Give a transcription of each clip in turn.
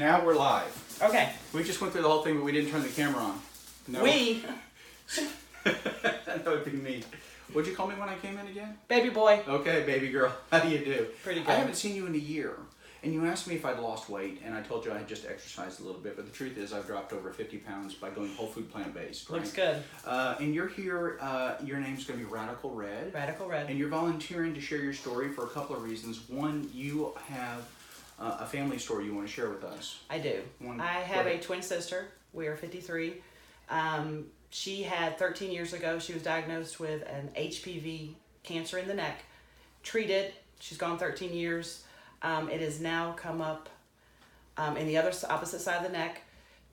Now we're live. Okay. We just went through the whole thing, but we didn't turn the camera on. No. We. That would be me. What'd you call me when I came in again? Baby boy. Okay, baby girl. How do you do? Pretty good. I haven't seen you in a year. And you asked me if I'd lost weight, and I told you I had just exercised a little bit, but the truth is I've dropped over 50 pounds by going whole food plant-based. Right? Looks good. And you're here, your name's going to be Radical Red. Radical Red. And you're volunteering to share your story for a couple of reasons. One, you have a family story you want to share with us. I do. I have a twin sister. We are 53. She had 13 years ago, she was diagnosed with an HPV cancer in the neck. Treated. She's gone 13 years. It has now come up in the opposite side of the neck,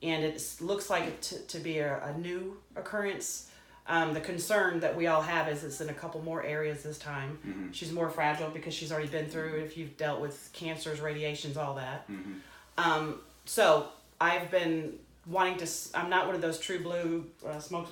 and it looks like it to be a new occurrence. The concern that we all have is it's in a couple more areas this time. Mm-hmm. She's more fragile because she's already been through it. If you've dealt with cancers, radiations, all that. Mm-hmm. So I've been wanting to. I'm not one of those true blue smoke.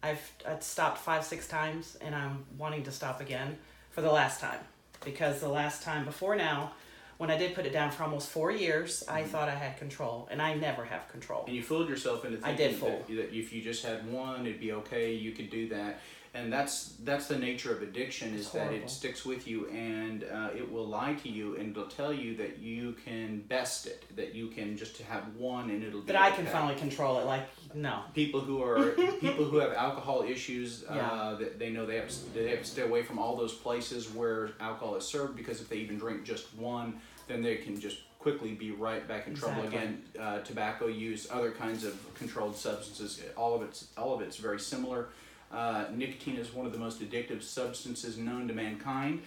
I've stopped 5-6 times, and I'm wanting to stop again for the last time. Because the last time before now, when I did put it down for almost 4 years, I thought I had control, and I never have control. And you fooled yourself into thinking that if you just had one, it'd be okay, you could do that. And that's the nature of addiction, is that it sticks with you, and it will lie to you, and it'll tell you that you can best it, that you can just have one and it'll be That I can finally control it. Like, no. People who have alcohol issues, they know they have to stay away from all those places where alcohol is served, because if they even drink just one, then they can just quickly be right back in trouble again. Tobacco use, other kinds of controlled substances, all of it's very similar. Nicotine is one of the most addictive substances known to mankind.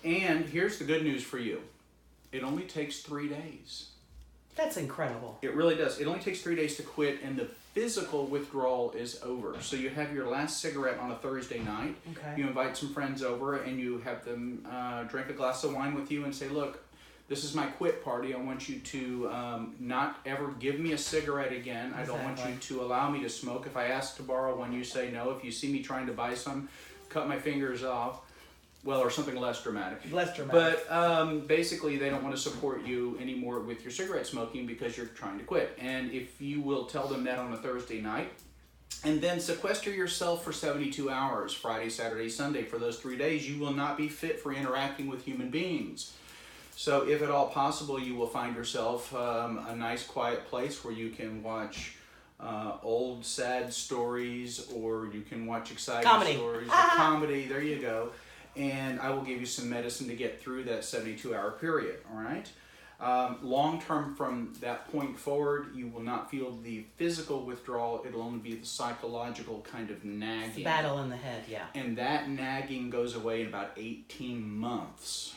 And here's the good news for you. It only takes 3 days. That's incredible. It really does. It only takes 3 days to quit, and the physical withdrawal is over. So you have your last cigarette on a Thursday night. Okay. You invite some friends over, and you have them drink a glass of wine with you and say, look, this is my quit party. I want you to not ever give me a cigarette again. I don't want you to allow me to smoke. If I ask to borrow one, you say no. If you see me trying to buy some, cut my fingers off. Well, or something less dramatic. Less dramatic. But basically, they don't want to support you anymore with your cigarette smoking because you're trying to quit. And if you will tell them that on a Thursday night, and then sequester yourself for 72 hours, Friday, Saturday, Sunday, for those 3 days, you will not be fit for interacting with human beings. So if at all possible, you will find yourself a nice quiet place where you can watch old sad stories, or you can watch exciting stories. Comedy, there you go. And I will give you some medicine to get through that 72-hour period, all right? Long term, from that point forward, you will not feel the physical withdrawal. It'll only be the psychological kind of nagging. It's the battle in the head, yeah. And that nagging goes away in about 18 months.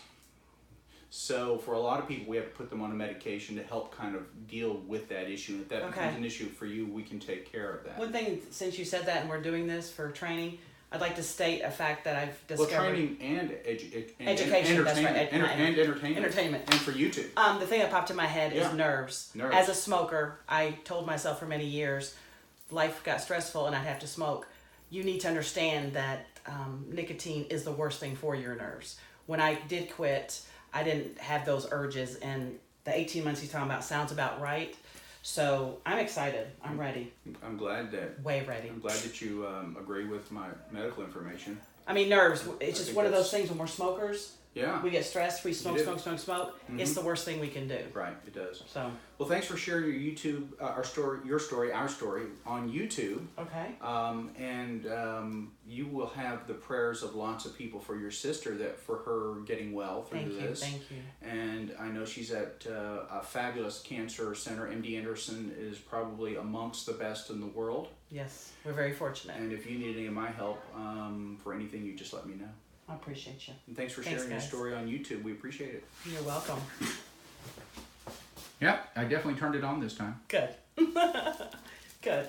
So for a lot of people, we have to put them on a medication to help kind of deal with that issue. And if that becomes an issue for you, we can take care of that. One thing, since you said that and we're doing this for training, I'd like to state a fact that I've discovered. Well, training and education, that's right. And entertainment. Entertainment. And for you too. The thing that popped in my head is nerves. As a smoker, I told myself for many years, life got stressful and I'd have to smoke. You need to understand that nicotine is the worst thing for your nerves. When I did quit, I didn't have those urges, and the 18 months he's talking about sounds about right. So I'm excited. I'm ready. I'm glad that... Way ready. I'm glad that you agree with my medical information. I mean, nerves, it's just one of those things when we're smokers. Yeah. We get stressed, we smoke. Mm-hmm. It's the worst thing we can do. Right, it does. So. Well, thanks for sharing your YouTube, our story on YouTube. Okay. You will have the prayers of lots of people for your sister, that for her getting well through this. Thank you. And I know she's at a fabulous cancer center. MD Anderson is probably amongst the best in the world. Yes, we're very fortunate. And if you need any of my help for anything, you just let me know. I appreciate you. And thanks for sharing your story on YouTube. We appreciate it. You're welcome. Yep, I definitely turned it on this time. Good. Good.